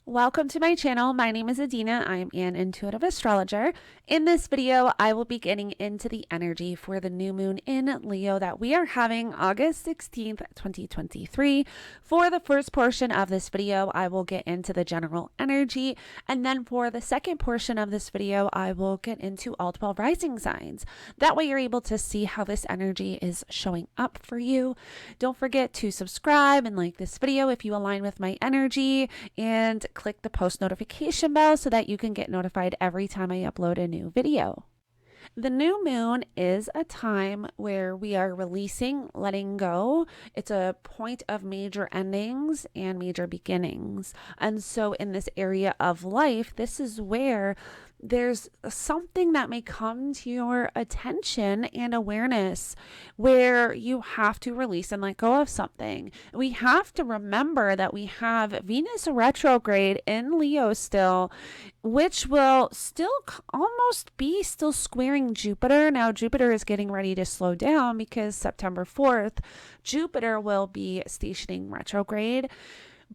Welcome to my channel. My name is Adina. I'm an intuitive astrologer. In this video, I will be getting into the energy for the new moon in Leo that we are having August 16th, 2023. For the first portion of this video, I will get into the general energy. And then for the second portion of this video, I will get into all 12 rising signs. That way you're able to see how this energy is showing up for you. Don't forget to subscribe and like this video if you align with my energy, and click the post notification bell so that you can get notified every time I upload a new video. The new moon is a time where we are releasing, letting go. It's a point of major endings and major beginnings. And so in this area of life, this is where there's something that may come to your attention and awareness where you have to release and let go of something. We have to remember that we have Venus retrograde in Leo still, which will still almost be still squaring Jupiter. Now, Jupiter is getting ready to slow down because September 4th, Jupiter will be stationing retrograde.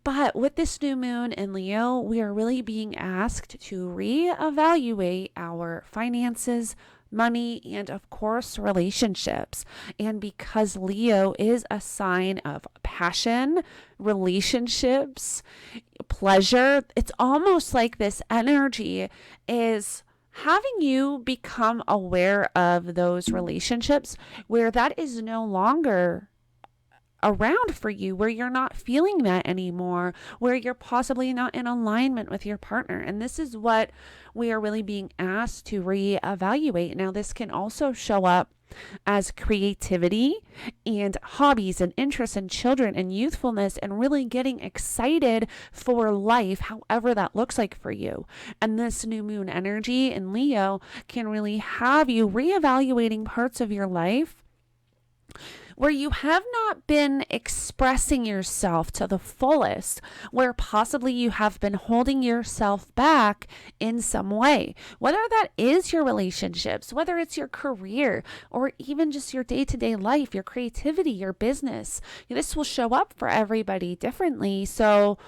But with this new moon in Leo, we are really being asked to reevaluate our finances, money, and of course, relationships. And because Leo is a sign of passion, relationships, pleasure, it's almost like this energy is having you become aware of those relationships where that is no longer around for you, where you're not feeling that anymore, where you're possibly not in alignment with your partner. And this is what we are really being asked to reevaluate. Now, this can also show up as creativity and hobbies and interests in children and youthfulness and really getting excited for life, however that looks like for you. And this new moon energy in Leo can really have you reevaluating parts of your life where you have not been expressing yourself to the fullest, where possibly you have been holding yourself back in some way, whether that is your relationships, whether it's your career, or even just your day-to-day life, your creativity, your business. This will show up for everybody differently. So,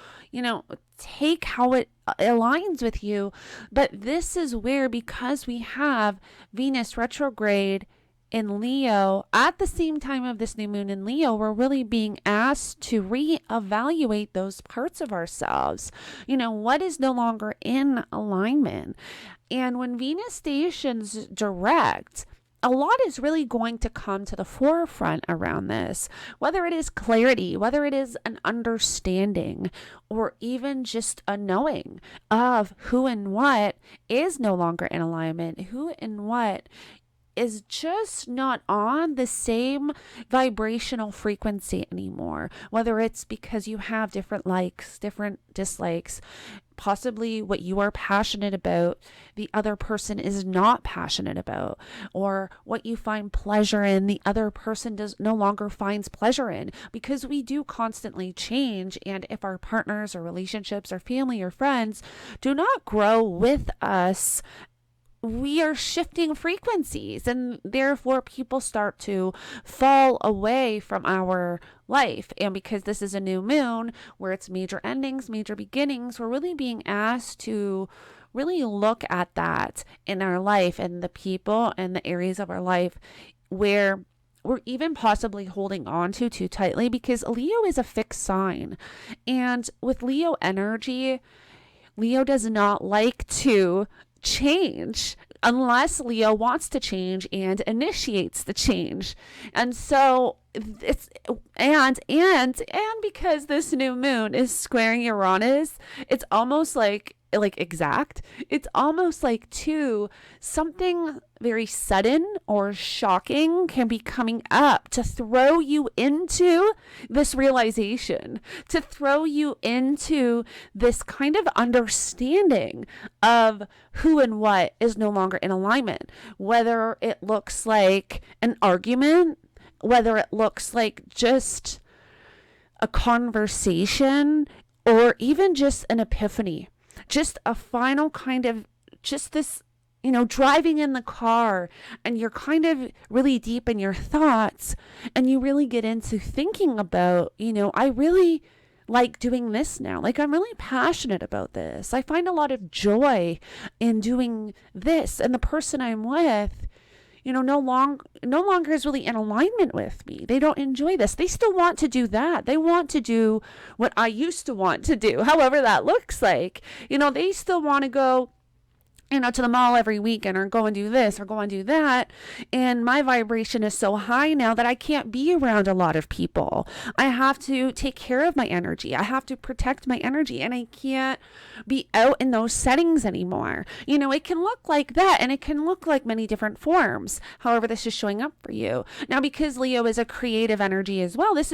take how it aligns with you. But this is where, because we have Venus retrograde in Leo at the same time of this new moon in Leo, we're really being asked to reevaluate those parts of ourselves. What is no longer in alignment? And when Venus stations direct, a lot is really going to come to the forefront around this, whether it is clarity, whether it is an understanding, or even just a knowing of who and what is no longer in alignment, who and what is just not on the same vibrational frequency anymore, whether it's because you have different likes, different dislikes, possibly what you are passionate about, the other person is not passionate about, or what you find pleasure in, the other person no longer finds pleasure in, because we do constantly change. And if our partners or relationships or family or friends do not grow with us, we are shifting frequencies, and therefore people start to fall away from our life. And because this is a new moon where it's major endings, major beginnings, we're really being asked to really look at that in our life and the people and the areas of our life where we're even possibly holding on to too tightly, because Leo is a fixed sign. And with Leo energy, Leo does not like to change unless Leo wants to change and initiates the change. And so it's and because this new moon is squaring Uranus, it's almost like exact. It's almost like something very sudden or shocking can be coming up to throw you into this realization, to throw you into this kind of understanding of who and what is no longer in alignment, whether it looks like an argument, whether it looks like just a conversation, or even just an epiphany. Just a final kind of, just this, driving in the car and you're kind of really deep in your thoughts and you really get into thinking about, I really like doing this now. Like, I'm really passionate about this. I find a lot of joy in doing this. And the person I'm with, no longer is really in alignment with me. They don't enjoy this. They still want to do that. They want to do what I used to want to do, however that looks like. They still want to go to the mall every weekend, or go and do this or go and do that. And my vibration is so high now that I can't be around a lot of people. I have to take care of my energy. I have to protect my energy, and I can't be out in those settings anymore. It can look like that, and it can look like many different forms. However, this is showing up for you. Now, because Leo is a creative energy as well, this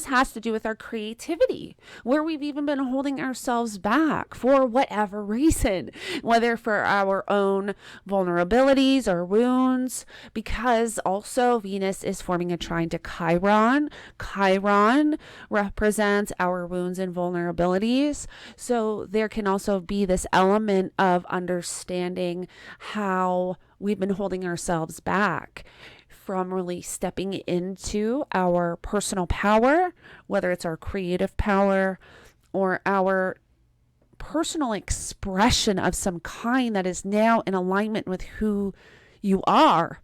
has to do with our creativity, where we've even been holding ourselves back for whatever reason, whether for our own vulnerabilities or wounds, because also Venus is forming a trine to Chiron. Chiron represents our wounds and vulnerabilities. So there can also be this element of understanding how we've been holding ourselves back from really stepping into our personal power, whether it's our creative power or our personal expression of some kind that is now in alignment with who you are,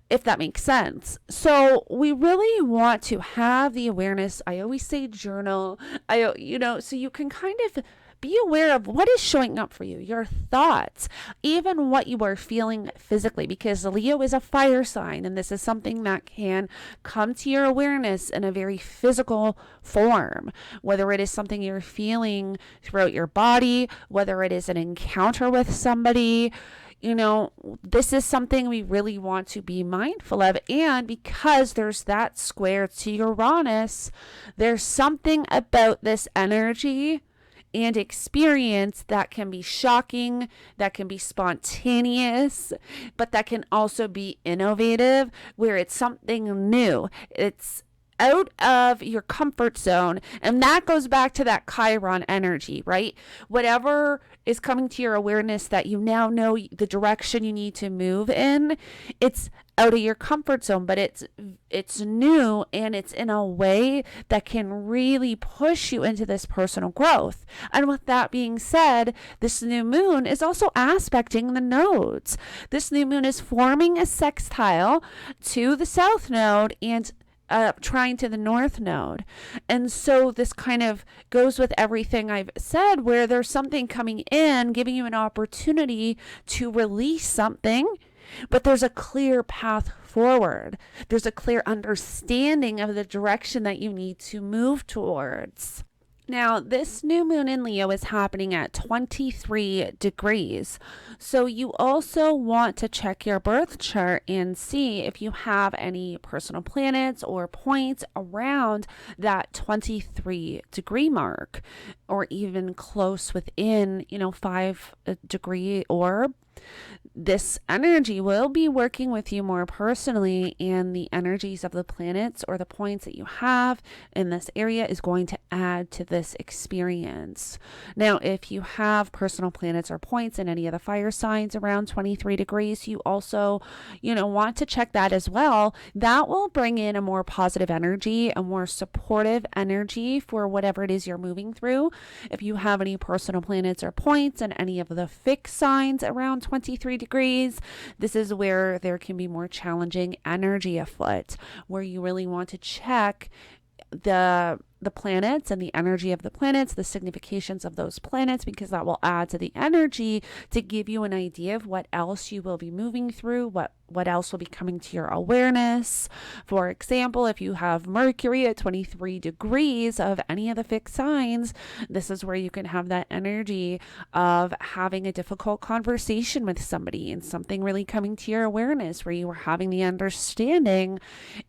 if that makes sense. So we really want to have the awareness. I always say journal, so you can kind of be aware of what is showing up for you, your thoughts, even what you are feeling physically, because Leo is a fire sign, and this is something that can come to your awareness in a very physical form, whether it is something you're feeling throughout your body, whether it is an encounter with somebody. This is something we really want to be mindful of. And because there's that square to Uranus, there's something about this energy and experience that can be shocking, that can be spontaneous, but that can also be innovative, where it's something new. It's out of your comfort zone. And that goes back to that Chiron energy, right? Whatever is coming to your awareness that you now know the direction you need to move in, it's out of your comfort zone, but it's new, and it's in a way that can really push you into this personal growth. And with that being said, this new moon is also aspecting the nodes. This new moon is forming a sextile to the south node and trine to the north node. And so this kind of goes with everything I've said, where there's something coming in, giving you an opportunity to release something, but there's a clear path forward. There's a clear understanding of the direction that you need to move towards. Now, this new moon in Leo is happening at 23 degrees. So you also want to check your birth chart and see if you have any personal planets or points around that 23 degree mark, or even close within, 5-degree orb. This energy will be working with you more personally, and the energies of the planets or the points that you have in this area is going to add to this experience. Now, if you have personal planets or points in any of the fire signs around 23 degrees, you also, want to check that as well. That will bring in a more positive energy, a more supportive energy for whatever it is you're moving through. If you have any personal planets or points in any of the fixed signs around 23 degrees, this is where there can be more challenging energy afoot, where you really want to check the planets and the energy of the planets, the significations of those planets, because that will add to the energy to give you an idea of what else you will be moving through, what else will be coming to your awareness. For example, if you have Mercury at 23 degrees of any of the fixed signs, this is where you can have that energy of having a difficult conversation with somebody and something really coming to your awareness, where you are having the understanding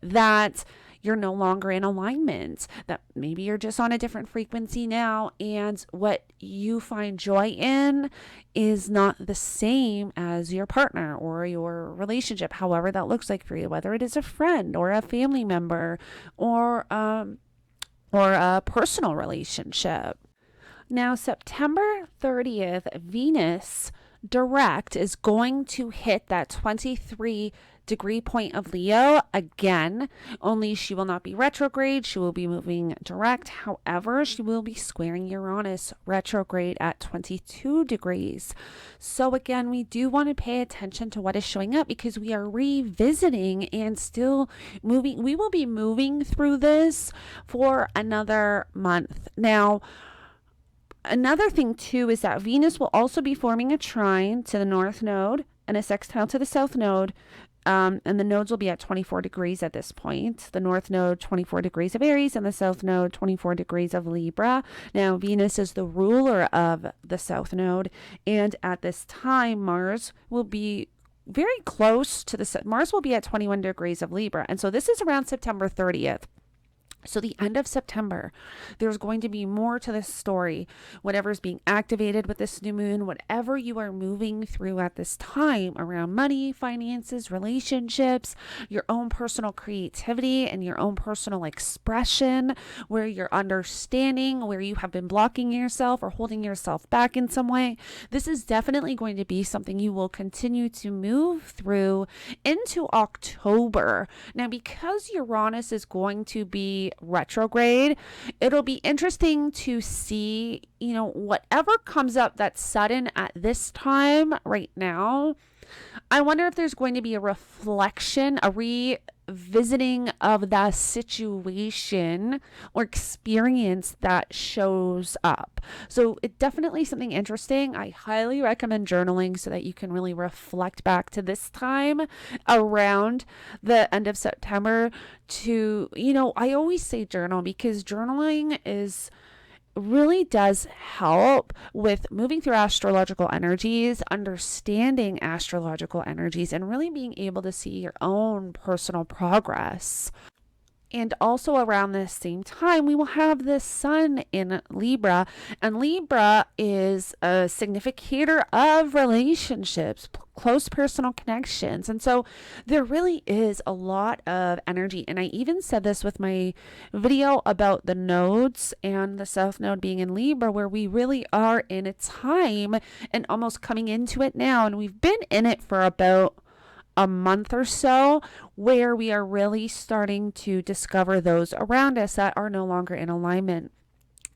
that you're no longer in alignment, that maybe you're just on a different frequency now, and what you find joy in is not the same as your partner or your relationship, however that looks like for you, whether it is a friend or a family member or a personal relationship. Now, September 30th, Venus direct is going to hit that 23 degree point of Leo again, only she will not be retrograde. She will be moving direct. However, she will be squaring Uranus retrograde at 22 degrees. So again, we do want to pay attention to what is showing up because we are revisiting and still moving. We will be moving through this for another month. Now, another thing too is that Venus will also be forming a trine to the North Node and a sextile to the South Node. And the nodes will be at 24 degrees at this point. The North Node, 24 degrees of Aries, and the South Node, 24 degrees of Libra. Now, Venus is the ruler of the South Node. And at this time, Mars will be very close to Mars will be at 21 degrees of Libra. And so this is around September 30th. So the end of September, there's going to be more to this story. Whatever's being activated with this new moon, whatever you are moving through at this time around money, finances, relationships, your own personal creativity and your own personal expression, where you're understanding, where you have been blocking yourself or holding yourself back in some way. This is definitely going to be something you will continue to move through into October. Now, because Uranus is going to be retrograde, it'll be interesting to see, whatever comes up that's sudden at this time right now. I wonder if there's going to be a reflection, a revisiting of the situation or experience that shows up. So it's definitely something interesting. I highly recommend journaling so that you can really reflect back to this time around the end of September to, I always say journal because journaling really does help with moving through astrological energies, understanding astrological energies, and really being able to see your own personal progress. And also around this same time, we will have the sun in Libra, and Libra is a significator of relationships, close personal connections. And so there really is a lot of energy. And I even said this with my video about the nodes and the South Node being in Libra, where we really are in a time and almost coming into it now. And we've been in it for about a month or so, where we are really starting to discover those around us that are no longer in alignment,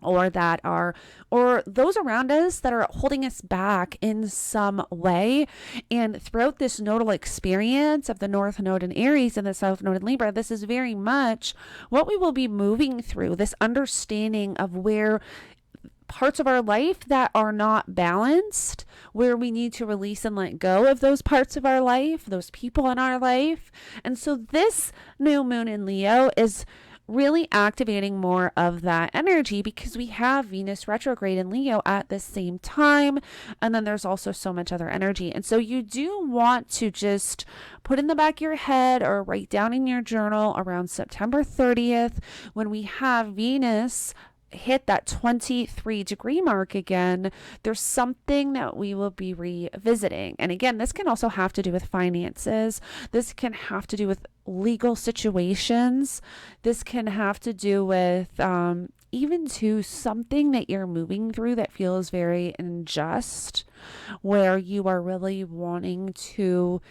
or those around us that are holding us back in some way. And throughout this nodal experience of the North Node in Aries and the South Node in Libra, this is very much what we will be moving through, this understanding of where parts of our life that are not balanced, where we need to release and let go of those parts of our life, those people in our life. And so this new moon in Leo is really activating more of that energy because we have Venus retrograde in Leo at the same time. And then there's also so much other energy. And so you do want to just put in the back of your head or write down in your journal around September 30th, when we have Venus hit that 23 degree mark again, there's something that we will be revisiting. And again, this can also have to do with finances. This can have to do with legal situations. This can have to do with even to something that you're moving through that feels very unjust, where you are really wanting to,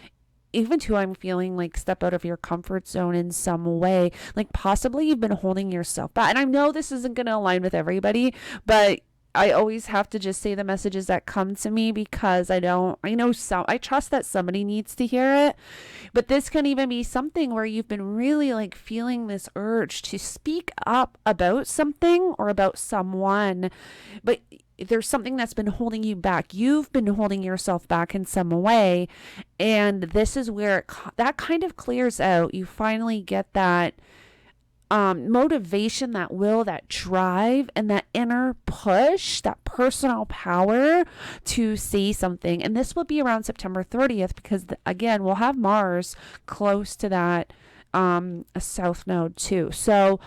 I'm feeling like step out of your comfort zone in some way. Like possibly you've been holding yourself back. And I know this isn't going to align with everybody, but I always have to just say the messages that come to me because I trust that somebody needs to hear it. But this can even be something where you've been really like feeling this urge to speak up about something or about someone, but there's something that's been holding you back. You've been holding yourself back in some way. And this is where that kind of clears out. You finally get that motivation, that will, that drive, and that inner push, that personal power to say something. And this will be around September 30th because, again, we'll have Mars close to that South Node too. So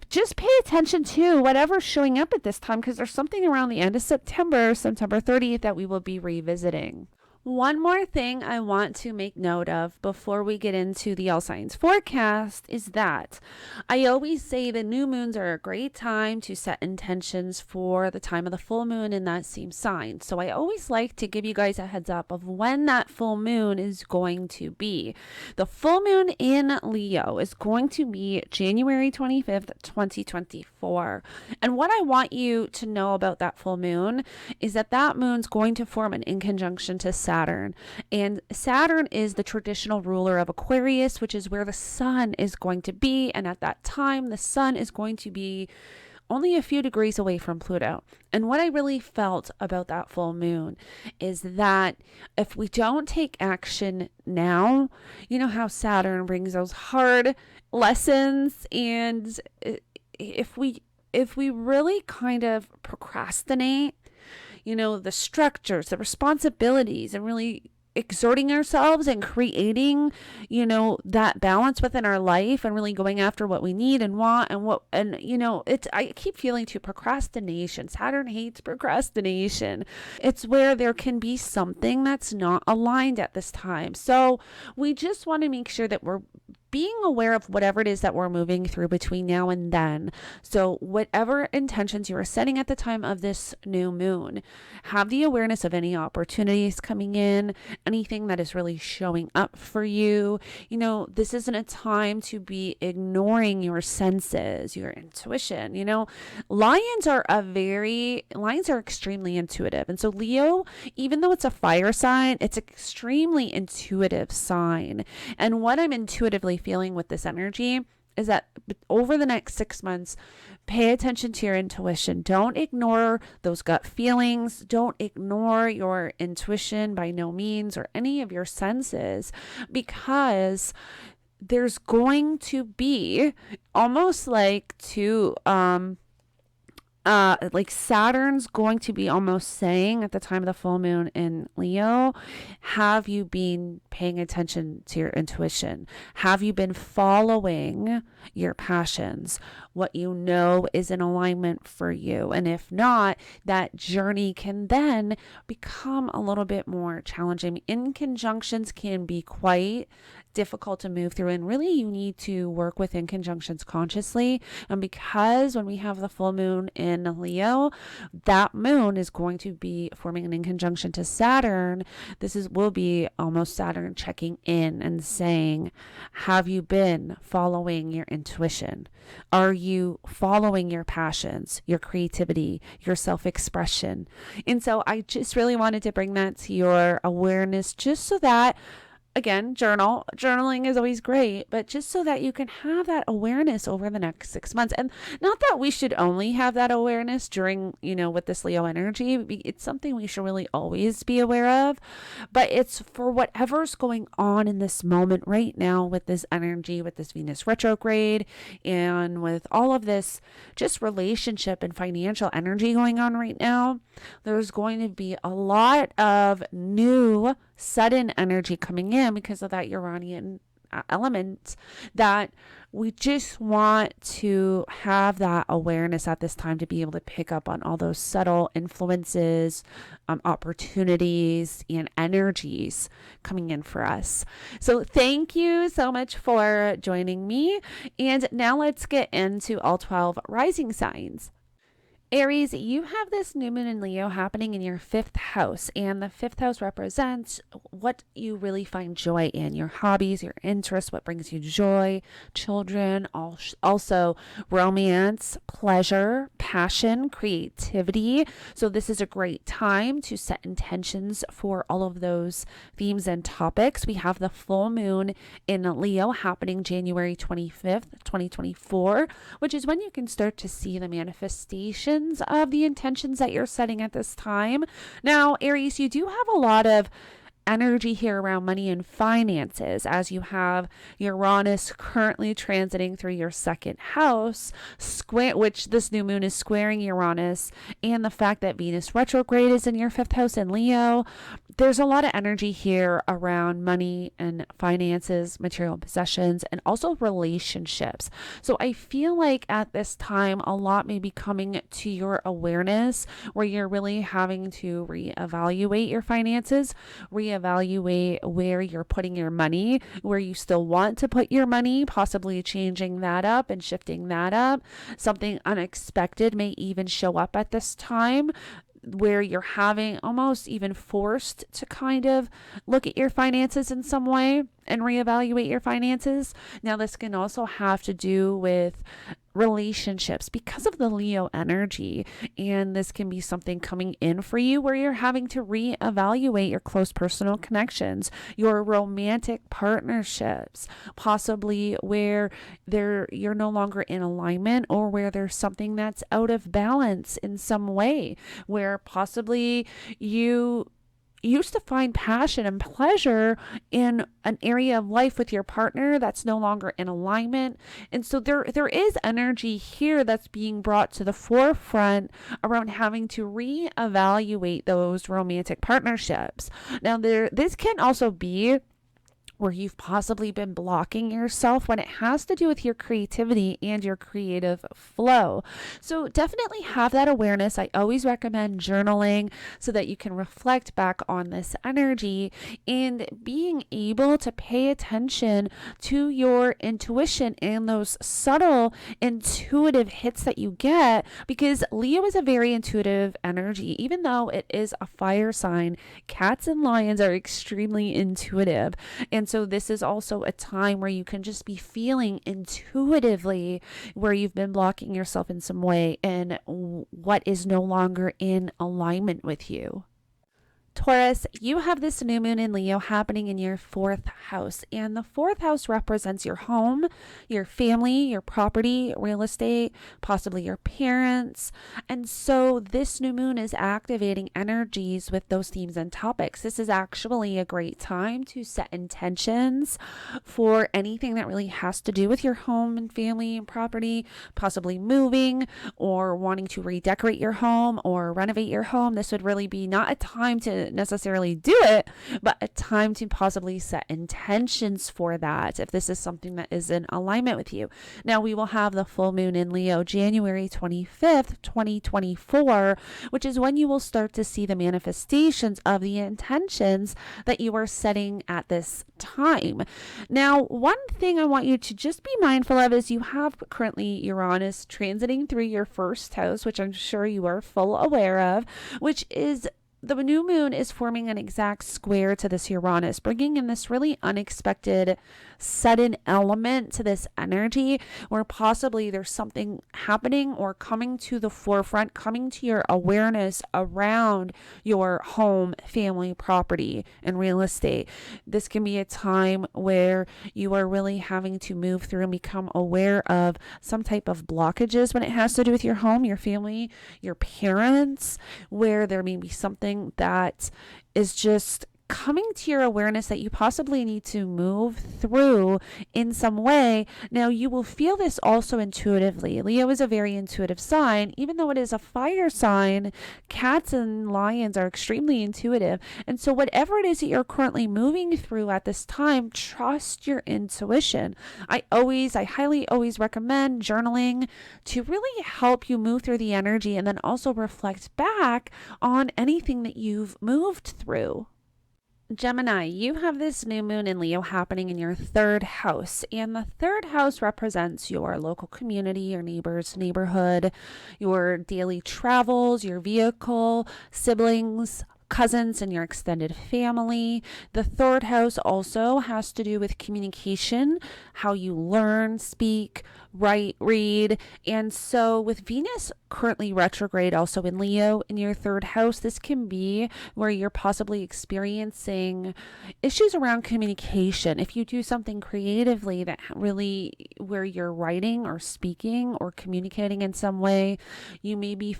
just pay attention to whatever's showing up at this time, because there's something around the end of September 30th, that we will be revisiting. One more thing I want to make note of before we get into the all signs forecast is that I always say the new moons are a great time to set intentions for the time of the full moon in that same sign. So I always like to give you guys a heads up of when that full moon is going to be. The full moon in Leo is going to be January 25th, 2024. And what I want you to know about that full moon is that that moon's going to form an in conjunction to Saturn. And Saturn is the traditional ruler of Aquarius, which is where the sun is going to be. And at that time, the sun is going to be only a few degrees away from Pluto. And what I really felt about that full moon is that if we don't take action now, you know how Saturn brings those hard lessons, and if we really kind of procrastinate, you know, the structures, the responsibilities, and really exerting ourselves and creating, you know, that balance within our life and really going after what we need and want and you know, I keep feeling too procrastination. Saturn hates procrastination. It's where there can be something that's not aligned at this time. So we just want to make sure that we're being aware of whatever it is that we're moving through between now and then. So whatever intentions you are setting at the time of this new moon, have the awareness of any opportunities coming in, anything that is really showing up for you. You know, this isn't a time to be ignoring your senses, your intuition. You know, lions are extremely intuitive. And so Leo, even though it's a fire sign, it's an extremely intuitive sign. And what I'm intuitively feeling with this energy is that over the next 6 months, pay attention to your intuition. Don't ignore those gut feelings. Don't ignore your intuition by no means, or any of your senses, because there's going to be almost like like Saturn's going to be almost saying at the time of the full moon in Leo, have you been paying attention to your intuition? Have you been following your passions? What you know is in alignment for you. And if not, that journey can then become a little bit more challenging. Inconjunctions can be quite difficult to move through, and really you need to work with inconjunctions consciously. And because when we have the full moon in Leo, that moon is going to be forming an inconjunction to Saturn. Will be almost Saturn checking in and saying, have you been following your intuition? Are you following your passions, your creativity, your self-expression? And so I just really wanted to bring that to your awareness, just so that, again, journaling is always great, but just so that you can have that awareness over the next 6 months. And not that we should only have that awareness during, you know, with this Leo energy. It's something we should really always be aware of, but it's for whatever's going on in this moment right now with this energy, with this Venus retrograde, and with all of this just relationship and financial energy going on right now. There's going to be a lot of new sudden energy coming in because of that Uranian element, that we just want to have that awareness at this time to be able to pick up on all those subtle influences, opportunities, and energies coming in for us. So thank you so much for joining me. And now let's get into all 12 rising signs. Aries, you have this new moon in Leo happening in your 5th house, and the 5th house represents what you really find joy in, your hobbies, your interests, what brings you joy, children, also romance, pleasure, passion, creativity. So this is a great time to set intentions for all of those themes and topics. We have the full moon in Leo happening January 25th, 2024, which is when you can start to see the manifestation of the intentions that you're setting at this time. Now, Aries, you do have a lot of energy here around money and finances, as you have Uranus currently transiting through your 2nd house, which this new moon is squaring Uranus, and the fact that Venus retrograde is in your 5th house in Leo. There's a lot of energy here around money and finances, material possessions, and also relationships. So I feel like at this time, a lot may be coming to your awareness where you're really having to reevaluate your finances, reevaluate reevaluate where you're putting your money, where you still want to put your money, possibly changing that up and shifting that up. Something unexpected may even show up at this time, where you're having almost even forced to kind of look at your finances in some way and reevaluate your finances. Now, this can also have to do with relationships because of the Leo energy. And this can be something coming in for you where you're having to reevaluate your close personal connections, your romantic partnerships, possibly where you're no longer in alignment, or where there's something that's out of balance in some way, where possibly you used to find passion and pleasure in an area of life with your partner that's no longer in alignment. And so there is energy here that's being brought to the forefront around having to reevaluate those romantic partnerships. Now, this can also be where you've possibly been blocking yourself when it has to do with your creativity and your creative flow. So definitely have that awareness. I always recommend journaling so that you can reflect back on this energy and being able to pay attention to your intuition and those subtle intuitive hits that you get, because Leo is a very intuitive energy. Even though it is a fire sign, cats and lions are extremely intuitive. And so this is also a time where you can just be feeling intuitively where you've been blocking yourself in some way and what is no longer in alignment with you. Taurus, you have this new moon in Leo happening in your 4th house, and the 4th house represents your home, your family, your property, real estate, possibly your parents. And so this new moon is activating energies with those themes and topics. This is actually a great time to set intentions for anything that really has to do with your home and family and property, possibly moving or wanting to redecorate your home or renovate your home. This would really be not a time to necessarily do it, but a time to possibly set intentions for that if this is something that is in alignment with you. Now, we will have the full moon in Leo January 25th, 2024, which is when you will start to see the manifestations of the intentions that you are setting at this time. Now, one thing I want you to just be mindful of is you have currently Uranus transiting through your 1st house, which I'm sure you are full aware of, which is the new moon is forming an exact square to this Uranus, bringing in this really unexpected, sudden element to this energy where possibly there's something happening or coming to the forefront, coming to your awareness around your home, family, property, and real estate. This can be a time where you are really having to move through and become aware of some type of blockages when it has to do with your home, your family, your parents, where there may be something that is just coming to your awareness that you possibly need to move through in some way. Now, you will feel this also intuitively. Leo is a very intuitive sign. Even though it is a fire sign, cats and lions are extremely intuitive. And so whatever it is that you're currently moving through at this time, trust your intuition. I highly always recommend journaling to really help you move through the energy and then also reflect back on anything that you've moved through. Gemini, you have this new moon in Leo happening in your 3rd house, and the 3rd house represents your local community, your neighbors, neighborhood, your daily travels, your vehicle, siblings, cousins, and your extended family. The 3rd house also has to do with communication, how you learn, speak, write, read. And so with Venus currently retrograde also in Leo in your 3rd house, this can be where you're possibly experiencing issues around communication. If you do something creatively that really where you're writing or speaking or communicating in some way, you may be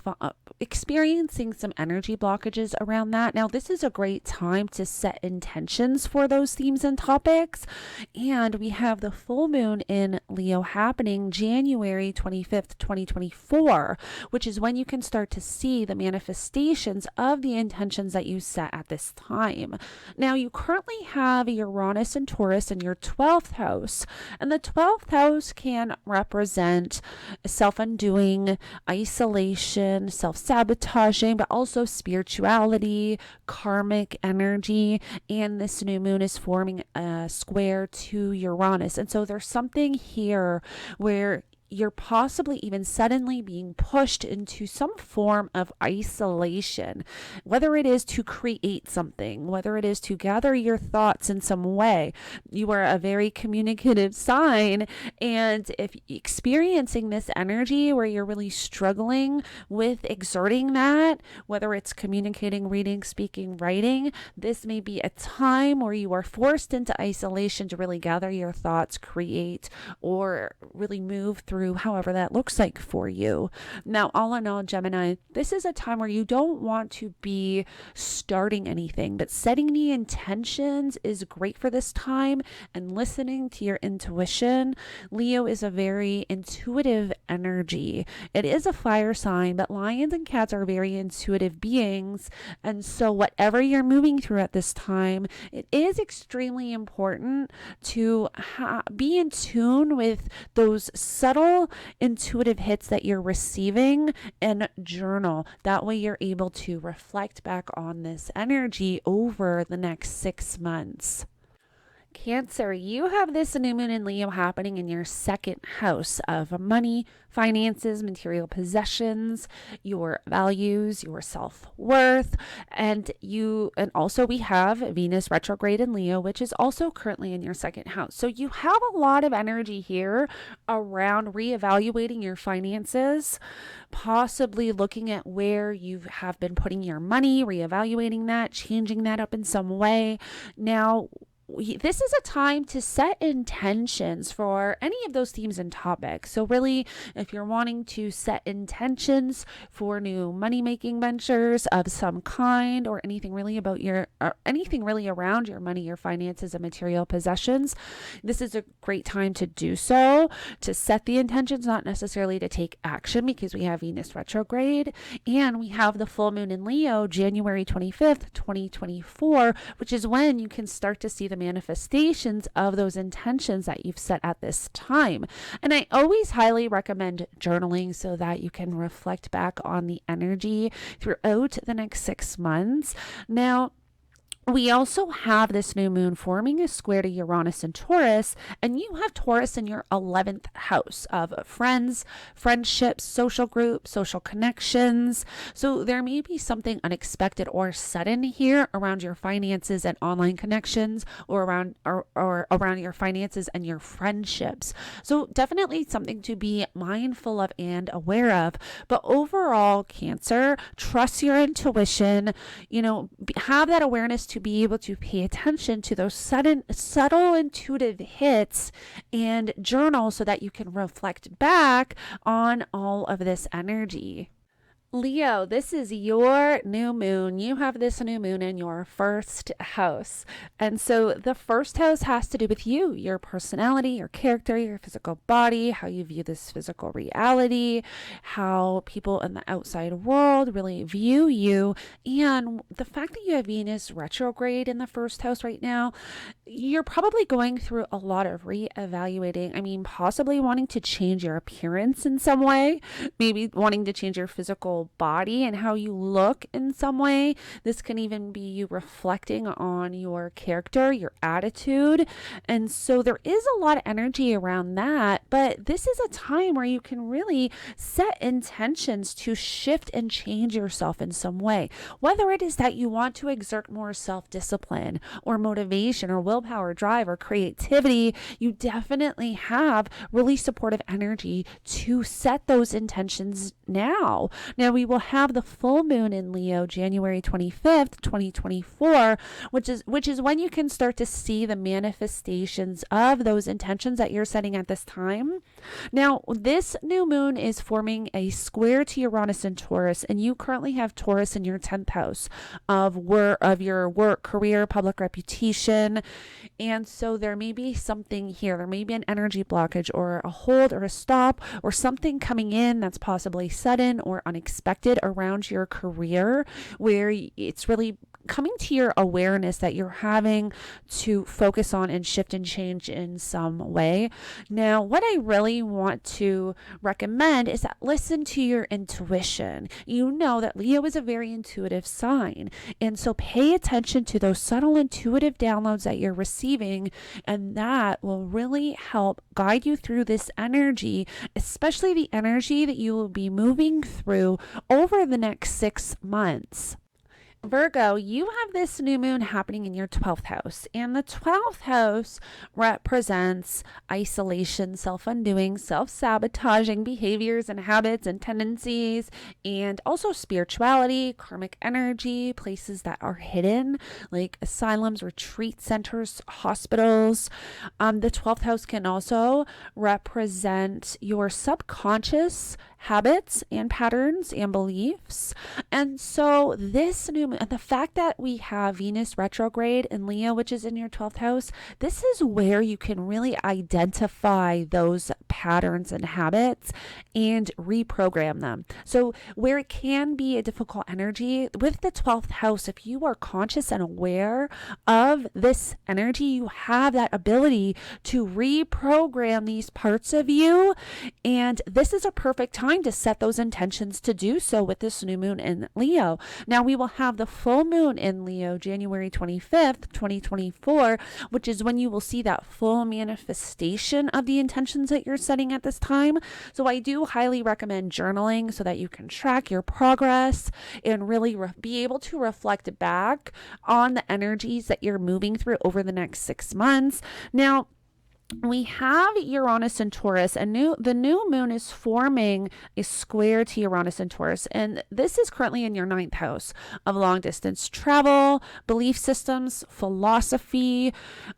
experiencing some energy blockages around that. Now, this is a great time to set intentions for those themes and topics. And we have the full moon in Leo happening January 25th, 2024, which is when you can start to see the manifestations of the intentions that you set at this time. Now, you currently have Uranus and Taurus in your 12th house, and the 12th house can represent self-undoing, isolation, self-sabotaging, but also spirituality, very karmic energy, and this new moon is forming a square to Uranus. And so there's something here where you're possibly even suddenly being pushed into some form of isolation, whether it is to create something, whether it is to gather your thoughts in some way. You are a very communicative sign, and if experiencing this energy where you're really struggling with exerting that, whether it's communicating, reading, speaking, writing, this may be a time where you are forced into isolation to really gather your thoughts, create, or really move through however that looks like for you. Now, all in all, Gemini, this is a time where you don't want to be starting anything, but setting the intentions is great for this time, and listening to your intuition. Leo is a very intuitive energy. It is a fire sign, but lions and cats are very intuitive beings. And so whatever you're moving through at this time, it is extremely important to be in tune with those subtle intuitive hits that you're receiving and journal. That way you're able to reflect back on this energy over the next 6 months. Cancer, you have this new moon in Leo happening in your second house of money, finances, material possessions, your values, your self-worth, and also we have Venus retrograde in Leo, which is also currently in your second house. So you have a lot of energy here around reevaluating your finances, possibly looking at where you have been putting your money, reevaluating that, changing that up in some way. Now, this is a time to set intentions for any of those themes and topics. So really, if you're wanting to set intentions for new money-making ventures of some kind, or anything really around your money, your finances, and material possessions, this is a great time to do so, to set the intentions, not necessarily to take action, because we have Venus retrograde and we have the full moon in Leo, January 25th, 2024, which is when you can start to see the manifestations of those intentions that you've set at this time. And I always highly recommend journaling so that you can reflect back on the energy throughout the next 6 months. Now, we also have this new moon forming a square to Uranus and Taurus, and you have Taurus in your 11th house of friends, friendships, social groups, social connections. So there may be something unexpected or sudden here around your finances and online connections, or around your finances and your friendships. So definitely something to be mindful of and aware of. But overall, Cancer, trust your intuition, have that awareness to be able to pay attention to those subtle intuitive hits, and journal so that you can reflect back on all of this energy. Leo, this is your new moon. You have this new moon in your first house. And so the first house has to do with you, your personality, your character, your physical body, how you view this physical reality, how people in the outside world really view you. And the fact that you have Venus retrograde in the first house right now, you're probably going through a lot of reevaluating. Possibly wanting to change your appearance in some way, maybe wanting to change your physical body and how you look in some way. This can even be you reflecting on your character, your attitude. And so there is a lot of energy around that, but this is a time where you can really set intentions to shift and change yourself in some way. Whether it is that you want to exert more self-discipline or motivation or willpower, drive, or creativity, you definitely have really supportive energy to set those intentions now. Now, we will have the full moon in Leo, January 25th, 2024, which is when you can start to see the manifestations of those intentions that you're setting at this time. Now, this new moon is forming a square to Uranus and Taurus, and you currently have Taurus in your 10th house of your work, career, public reputation. And so there may be something here. There may be an energy blockage or a hold or a stop or something coming in that's possibly sudden or unexpected around your career, where it's really coming to your awareness that you're having to focus on and shift and change in some way. Now, what I really want to recommend is that listen to your intuition. You know that Leo is a very intuitive sign. And so pay attention to those subtle intuitive downloads that you're receiving, and that will really help guide you through this energy, especially the energy that you will be moving through over the next 6 months. Virgo, you have this new moon happening in your 12th house, and the 12th house represents isolation, self-undoing, self-sabotaging behaviors and habits and tendencies, and also spirituality, karmic energy, places that are hidden, like asylums, retreat centers, hospitals. The 12th house can also represent your subconscious habits and patterns and beliefs. And so this new moon, and the fact that we have Venus retrograde in Leo, which is in your 12th house, this is where you can really identify those patterns and habits and reprogram them. So where it can be a difficult energy with the 12th house, if you are conscious and aware of this energy, you have that ability to reprogram these parts of you. And this is a perfect time to set those intentions to do so with this new moon in Leo. Now we will have the full moon in Leo January 25th, 2024, which is when you will see that full manifestation of the intentions that you're setting at this time. So I do highly recommend journaling so that you can track your progress and really be able to reflect back on the energies that you're moving through over the next 6 months. Now, we have Uranus and Taurus, and the new moon is forming a square to Uranus and Taurus, and this is currently in your 9th house of long distance travel, belief systems, philosophy,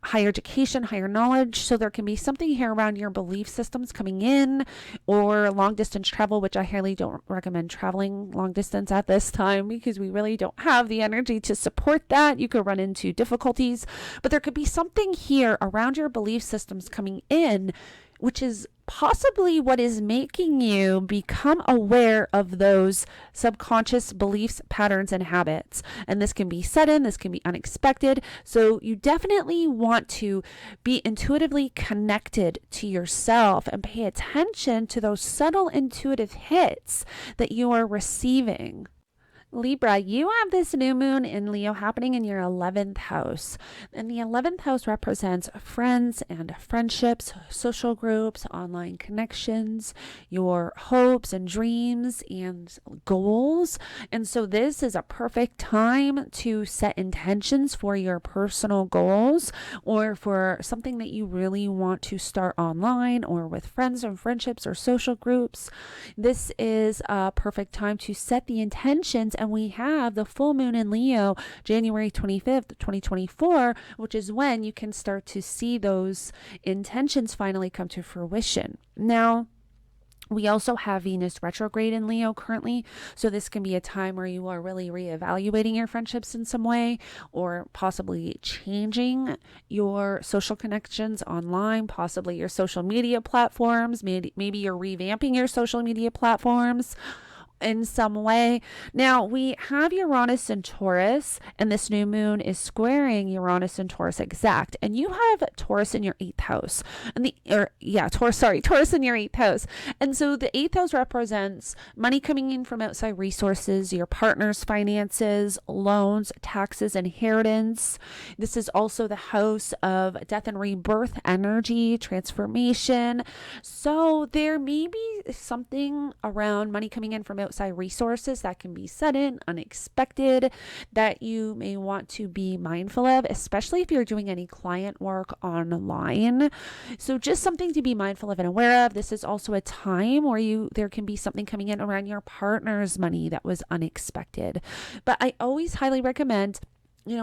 higher education, higher knowledge. So there can be something here around your belief systems coming in, or long distance travel, which I highly don't recommend traveling long distance at this time because we really don't have the energy to support that. You could run into difficulties, but there could be something here around your belief systems coming in, which is possibly what is making you become aware of those subconscious beliefs, patterns, and habits. And this can be sudden, this can be unexpected. So you definitely want to be intuitively connected to yourself and pay attention to those subtle intuitive hits that you are receiving. Libra, you have this new moon in Leo happening in your 11th house. And the 11th house represents friends and friendships, social groups, online connections, your hopes and dreams and goals. And so this is a perfect time to set intentions for your personal goals or for something that you really want to start online or with friends and friendships or social groups. This is a perfect time to set the intentions. And we have the full moon in Leo, January 25th, 2024, which is when you can start to see those intentions finally come to fruition. Now, we also have Venus retrograde in Leo currently. So this can be a time where you are really reevaluating your friendships in some way, or possibly changing your social connections online, possibly your social media platforms. Maybe you're revamping your social media platforms in some way. Now we have Uranus and Taurus, and this new moon is squaring Uranus and Taurus exact. And you have Taurus in your 8th house, and Taurus in your 8th house. And so the 8th house represents money coming in from outside resources, your partner's finances, loans, taxes, inheritance. This is also the house of death and rebirth energy, transformation. So there may be something around money coming in from outside resources that can be sudden, unexpected, that you may want to be mindful of, especially if you're doing any client work online. So just something to be mindful of and aware of. This is also a time where there can be something coming in around your partner's money that was unexpected. But I always highly recommend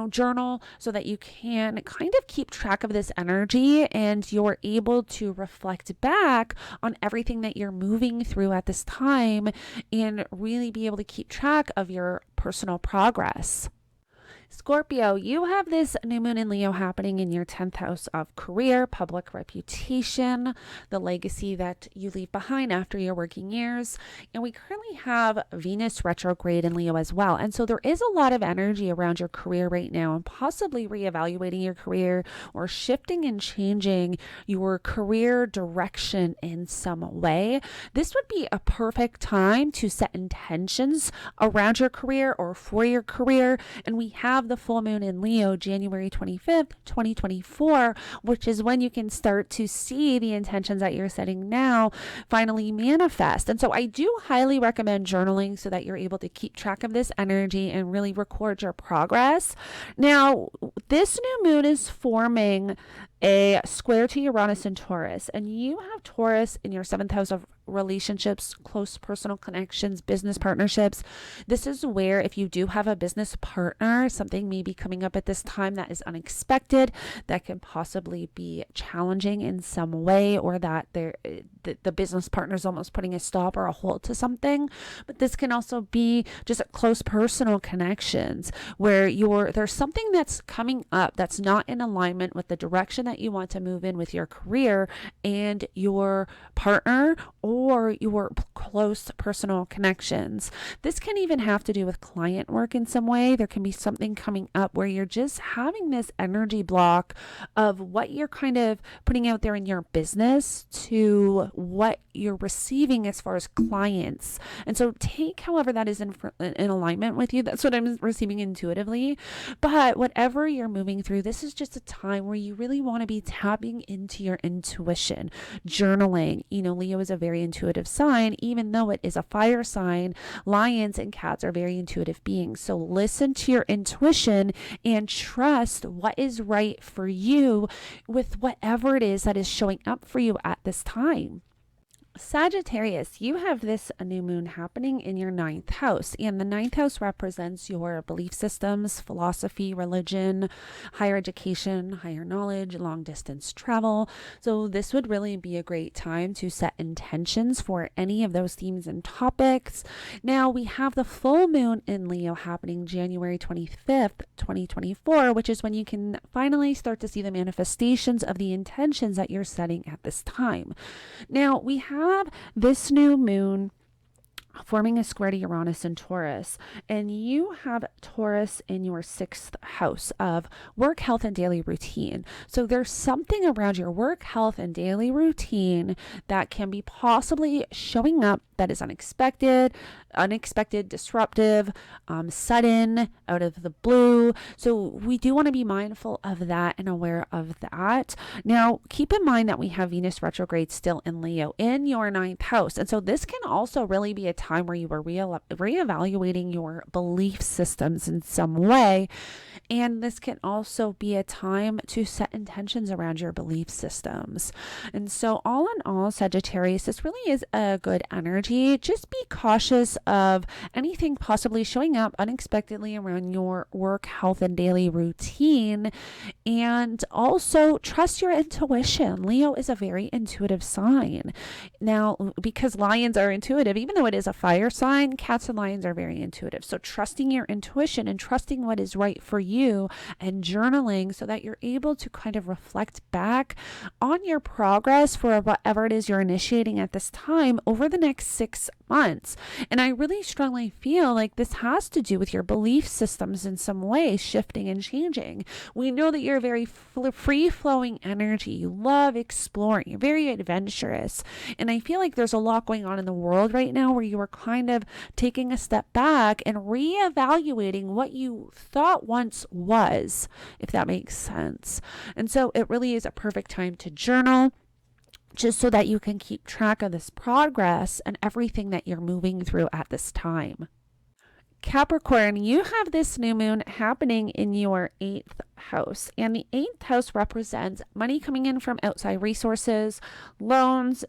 journal so that you can kind of keep track of this energy and you're able to reflect back on everything that you're moving through at this time and really be able to keep track of your personal progress. Scorpio, you have this new moon in Leo happening in your 10th house of career, public reputation, the legacy that you leave behind after your working years. And we currently have Venus retrograde in Leo as well. And so there is a lot of energy around your career right now and possibly reevaluating your career or shifting and changing your career direction in some way. This would be a perfect time to set intentions around your career or for your career. And we have the full moon in Leo, January 25th, 2024, which is when you can start to see the intentions that you're setting now finally manifest. And so I do highly recommend journaling so that you're able to keep track of this energy and really record your progress. Now, this new moon is forming a square to Uranus and Taurus, and you have Taurus in your 7th house of relationships, close personal connections, business partnerships. This is where if you do have a business partner, something may be coming up at this time that is unexpected, that can possibly be challenging in some way, or that the business partner is almost putting a stop or a halt to something. But this can also be just close personal connections where there's something that's coming up that's not in alignment with the direction that you want to move in with your career and your partner or your close personal connections. This can even have to do with client work in some way. There can be something coming up where you're just having this energy block of what you're kind of putting out there in your business to what you're receiving as far as clients. And so take however that is in alignment with you. That's what I'm receiving intuitively. But whatever you're moving through, this is just a time where you really want to be tapping into your intuition, journaling. Leo is a very intuitive sign, even though it is a fire sign. Lions and cats are very intuitive beings. So listen to your intuition and trust what is right for you with whatever it is that is showing up for you at this time. Sagittarius, you have this new moon happening in your 9th house, and the 9th house represents your belief systems, philosophy, religion, higher education, higher knowledge, long distance travel. So this would really be a great time to set intentions for any of those themes and topics. Now we have the full moon in Leo happening January 25th, 2024, which is when you can finally start to see the manifestations of the intentions that you're setting at this time. Now we have this new moon forming a square to Uranus and Taurus, and you have Taurus in your 6th house of work, health, and daily routine. So there's something around your work, health, and daily routine that can be possibly showing up that is unexpected, disruptive, sudden, out of the blue. So we do want to be mindful of that and aware of that. Now, keep in mind that we have Venus retrograde still in Leo in your 9th house. And so this can also really be a time where you are reevaluating your belief systems in some way. And this can also be a time to set intentions around your belief systems. And so all in all, Sagittarius, this really is a good energy. Just be cautious of anything possibly showing up unexpectedly around your work, health, and daily routine. And also trust your intuition. Leo is a very intuitive sign. Now, because lions are intuitive, even though it is a fire sign, cats and lions are very intuitive. So trusting your intuition and trusting what is right for you and journaling so that you're able to kind of reflect back on your progress for whatever it is you're initiating at this time over the next 6 months. And I really strongly feel like this has to do with your belief systems in some way shifting and changing. We know that you're a very free-flowing energy. You love exploring. You're very adventurous. And I feel like there's a lot going on in the world right now where you are kind of taking a step back and reevaluating what you thought once was, if that makes sense. And so it really is a perfect time to journal, just so that you can keep track of this progress and everything that you're moving through at this time. Capricorn, you have this new moon happening in your 8th house, and the 8th house represents money coming in from outside resources, loans,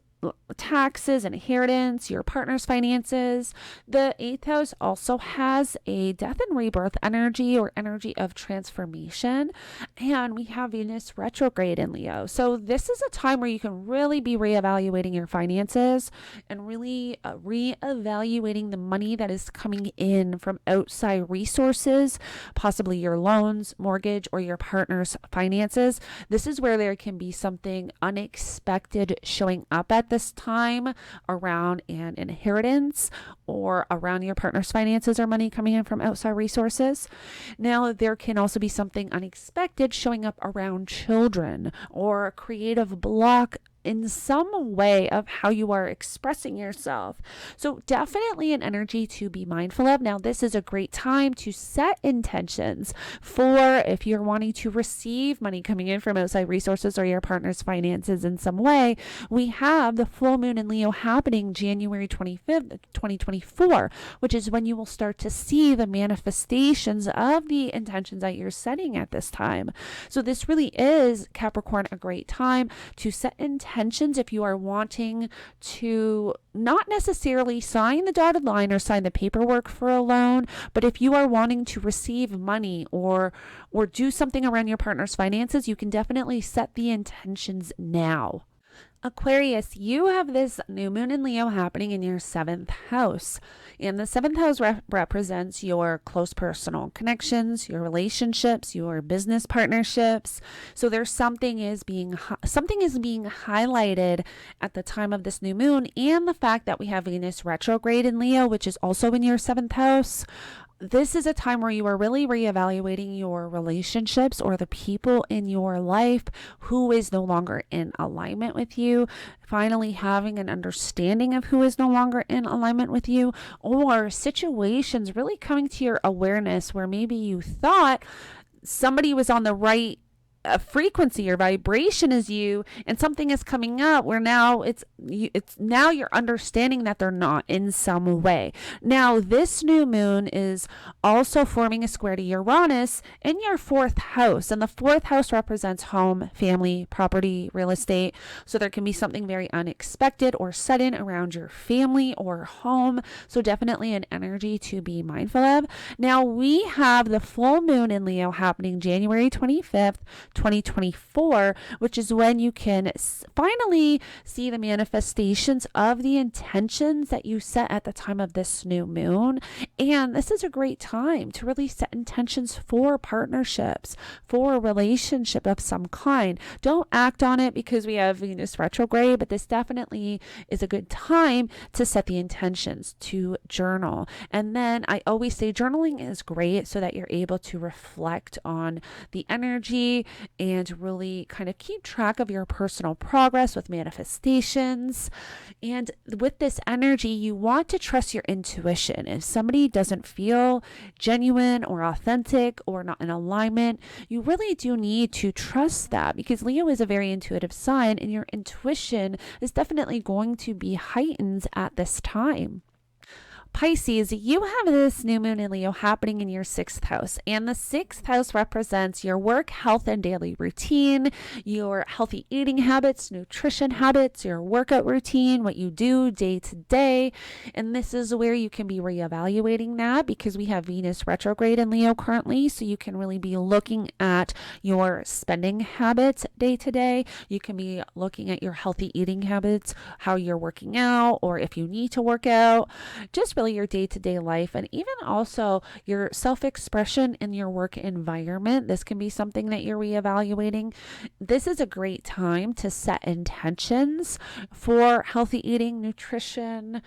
taxes, inheritance, your partner's finances. The 8th house also has a death and rebirth energy, or energy of transformation. And we have Venus retrograde in Leo. So this is a time where you can really be reevaluating your finances and really reevaluating the money that is coming in from outside resources, possibly your loans, mortgage, or your partner's finances. This is where there can be something unexpected showing up at this time around an inheritance or around your partner's finances or money coming in from outside resources. Now, there can also be something unexpected showing up around children or a creative block in some way of how you are expressing yourself. So definitely an energy to be mindful of. Now, this is a great time to set intentions for if you're wanting to receive money coming in from outside resources or your partner's finances in some way. We have the full moon in Leo happening January 25th, 2024, which is when you will start to see the manifestations of the intentions that you're setting at this time. So this really is, Capricorn, a great time to set intentions if you are wanting to not necessarily sign the dotted line or sign the paperwork for a loan, but if you are wanting to receive money or do something around your partner's finances, you can definitely set the intentions now. Aquarius, you have this new moon in Leo happening in your 7th house. And the 7th house represents your close personal connections, your relationships, your business partnerships. So there's something is being highlighted at the time of this new moon, and the fact that we have Venus retrograde in Leo, which is also in your 7th house. This is a time where you are really reevaluating your relationships or the people in your life who is no longer in alignment with you, finally having an understanding of who is no longer in alignment with you, or situations really coming to your awareness where maybe you thought somebody was on the right frequency or vibration as you, and something is coming up where now now you're understanding that they're not in some way. Now, this new moon is also forming a square to Uranus in your 4th house, and the 4th house represents home, family, property, real estate. So there can be something very unexpected or sudden around your family or home. So definitely an energy to be mindful of. Now, we have the full moon in Leo happening January 25th, 2024, which is when you can finally see the manifestations of the intentions that you set at the time of this new moon. And this is a great time to really set intentions for partnerships, for a relationship of some kind. Don't act on it because we have Venus retrograde, but this definitely is a good time to set the intentions, to journal. And then I always say journaling is great so that you're able to reflect on the energy and really kind of keep track of your personal progress with manifestations. And with this energy, you want to trust your intuition. If somebody doesn't feel genuine or authentic or not in alignment, you really do need to trust that, because Leo is a very intuitive sign and your intuition is definitely going to be heightened at this time. Pisces, you have this new moon in Leo happening in your 6th house, and the 6th house represents your work, health, and daily routine, your healthy eating habits, nutrition habits, your workout routine, what you do day to day. And this is where you can be reevaluating that, because we have Venus retrograde in Leo currently. So you can really be looking at your spending habits day to day. You can be looking at your healthy eating habits, how you're working out, or if you need to work out, just really your day-to-day life, and even also your self-expression in your work environment. This can be something that you're reevaluating. This is a great time to set intentions for healthy eating, nutrition,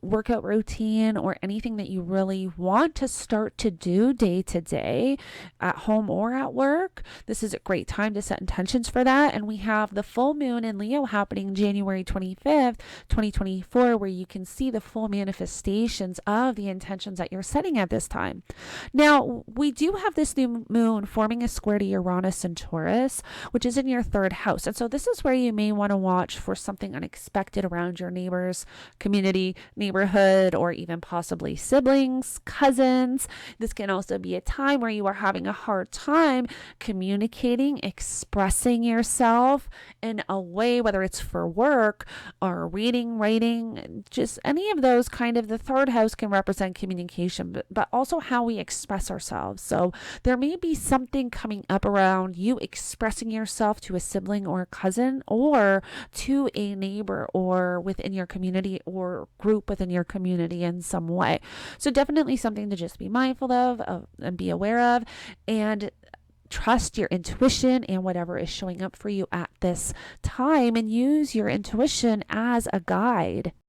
workout routine, or anything that you really want to start to do day to day at home or at work. This is a great time to set intentions for that. And we have the full moon in Leo happening January 25th, 2024, where you can see the full manifestations of the intentions that you're setting at this time. Now, we do have this new moon forming a square to Uranus and Taurus, which is in your 3rd house. And so this is where you may want to watch for something unexpected around your neighbors, community, neighborhood, neighborhood, or even possibly siblings, cousins. This can also be a time where you are having a hard time communicating, expressing yourself in a way, whether it's for work or reading, writing, just any of those kind of. The third house can represent communication, but also how we express ourselves. So there may be something coming up around you expressing yourself to a sibling or a cousin, or to a neighbor, or within your community or group within your community in some way. So definitely something to just be mindful of and be aware of, and trust your intuition and whatever is showing up for you at this time, and use your intuition as a guide.